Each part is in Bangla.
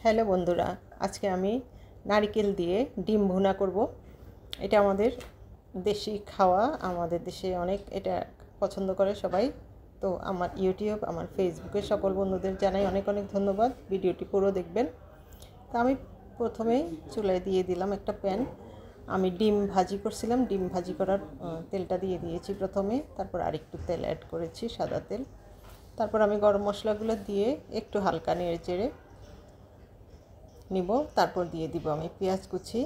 হ্যালো বন্ধুরা, আজকে আমি নারকেল দিয়ে ডিম ভুনা করব। এটা আমাদের দেশি খাওয়া, আমাদের দেশে অনেক এটা পছন্দ করে সবাই। তো আমার ইউটিউব, আমার ফেসবুকের সকল বন্ধুদের জানাই অনেক অনেক ধন্যবাদ। ভিডিওটি পুরো দেখবেন। তো আমি প্রথমেই চুলায় দিয়ে দিলাম একটা প্যান। আমি ডিম ভাজি করছিলাম, ডিম ভাজি করার তেলটা দিয়ে দিয়েছি প্রথমে, তারপর আরেকটু তেল অ্যাড করেছি, সাদা তেল। তারপর আমি গরম মশলাগুলো দিয়ে একটু হালকা নেড়ে চেড়ে নিব। তারপর দিয়ে দিব আমি পেঁয়াজ কুচি।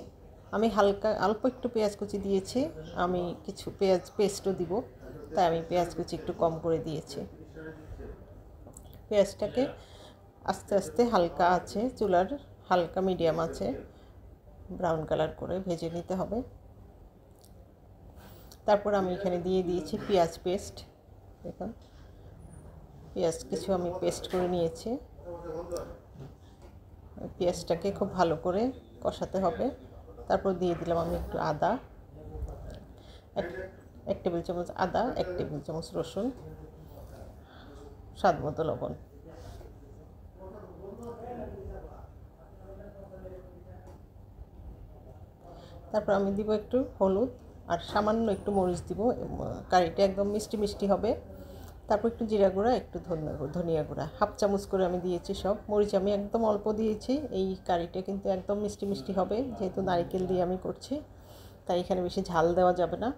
আমি হালকা অল্প একটু পেঁয়াজ কুচি দিয়েছি, আমি কিছু পেঁয়াজ পেস্টও দিব, তাই আমি পেঁয়াজ কুচি একটু কম করে দিয়েছি। পেঁয়াজটাকে আস্তে আস্তে হালকা আছে, চুলার হালকা মিডিয়াম আছে, ব্রাউন কালার করে ভেজে নিতে হবে। তারপর আমি এখানে দিয়ে দিয়েছি পেঁয়াজ পেস্ট। দেখুন, পেঁয়াজ কিছু আমি পেস্ট করে নিয়েছি। পেঁয়াজটাকে খুব ভালো করে কষাতে হবে। তারপর দিয়ে দিলাম আমি একটু আদা, এক টেবিল চামচ আদা, 1 টেবিল চামচ রসুন, স্বাদ মতো লবণ। তারপর আমি দিব একটু হলুদ আর সামান্য একটু মরিচ দিব। কারিটা একদম মিষ্টি মিষ্টি হবে। তারপর একটু জিরা গুঁড়া, একটু ধনিয়া গুঁড়া, 1/2 চামচ করে আমি দিয়েছি সব। মরিচ আমি একদম অল্প দিয়েছি। এই কারিটা কিন্তু একদম মিষ্টি মিষ্টি হবে, যেহেতু নারকেল দিয়ে আমি করছি, তাই এখানে বেশি ঝাল দেওয়া যাবে না।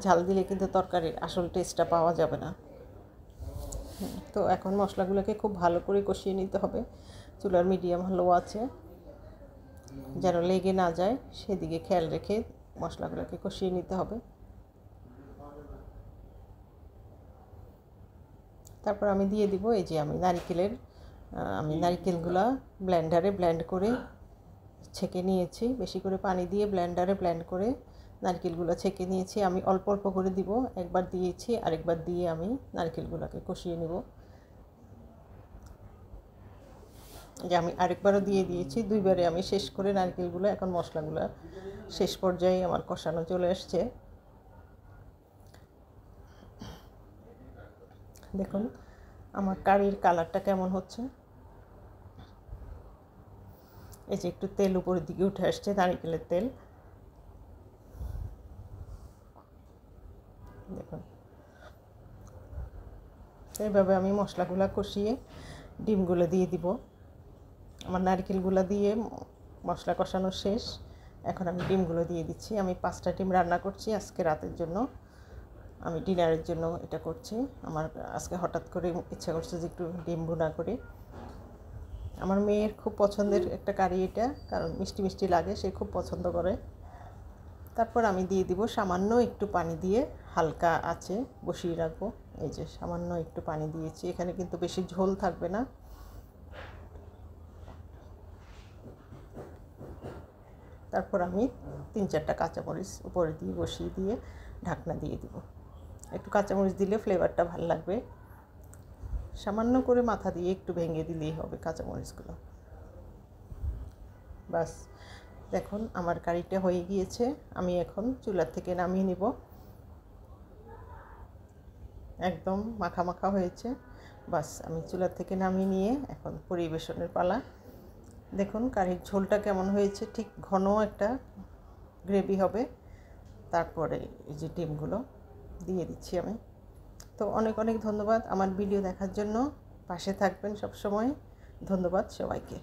ঝাল দিলে কিন্তু তরকারির আসল টেস্টটা পাওয়া যাবে না। তো এখন মশলাগুলোকে খুব ভালো করে কষিয়ে নিতে হবে। চুলার মিডিয়াম লো আছে, যেন লেগে না যায় সেদিকে খেয়াল রেখে মশলাগুলোকে কষিয়ে নিতে হবে। তারপর আমি দিয়ে দিব এই যে আমি নারকেলগুলো ব্লেন্ডারে ব্লেন্ড করে ছেঁকে নিয়েছি। বেশি করে পানি দিয়ে ব্লেন্ডারে ব্লেন্ড করে নারকেলগুলো ছেঁকে নিয়েছি। আমি অল্প অল্প করে দিব, একবার দিয়েছি, আরেকবার দিয়ে আমি নারকেলগুলোকে কষিয়ে নেব। যে আমি আরেকবারও দিয়ে দিয়েছি, 2বারে আমি শেষ করে নারকেলগুলো, এখন মশলাগুলো শেষ পর্যায়ে আমার কষানো চলে আসছে। দেখুন আমার কারির কালারটা কেমন হচ্ছে। এই যে একটু তেল উপরের দিকে উঠে আসছে, নারকেলের তেল। দেখুন, এইভাবে আমি মশলাগুলো কষিয়ে ডিমগুলো দিয়ে দিব। আমার নারকেলগুলো দিয়ে মশলা কষানো শেষ, এখন আমি ডিমগুলো দিয়ে দিচ্ছি। আমি 5টা ডিম রান্না করছি আজকে রাতের জন্য, আমি ডিনারের জন্য এটা করছি। আমার আজকে হঠাৎ করে ইচ্ছা করছে যে একটু ডিম ভুনা করি। আমার মেয়ের খুব পছন্দের একটা কারি এটা, কারণ মিষ্টি মিষ্টি লাগে, সে খুব পছন্দ করে। তারপর আমি দিয়ে দিব সামান্য একটু পানি দিয়ে হালকা আঁচে বসিয়ে রাখবো। এই যে সামান্য একটু পানি দিয়েছি, এখানে কিন্তু বেশি ঝোল থাকবে না। তারপর আমি 3-4টা কাঁচামরিচ উপরে দিয়ে বসিয়ে দিয়ে ঢাকনা দিয়ে দিব। একটু কাঁচামরিচ দিলে ফ্লেভারটা ভালো লাগবে। সামান্য করে মাথা দিয়ে একটু ভেঙে দিলেই হবে কাঁচামরিচগুলো। বাস, দেখুন আমার কারিটা হয়ে গিয়েছে। আমি এখন চুলা থেকে নামিয়ে নিব। একদম মাখা মাখা হয়েছে। বাস, আমি চুলা থেকে নামিয়ে নিয়ে এখন পরিবেশনের পালা। দেখুন কারির ঝোলটা কেমন হয়েছে, ঠিক ঘন একটা গ্রেভি হবে। তারপরে এই যে ডিমগুলো দিয়ে দিচ্ছি আমি। তো অনেক অনেক ধন্যবাদ আমার ভিডিও দেখার জন্য। পাশে থাকবেন সব সময়। ধন্যবাদ সবাইকে।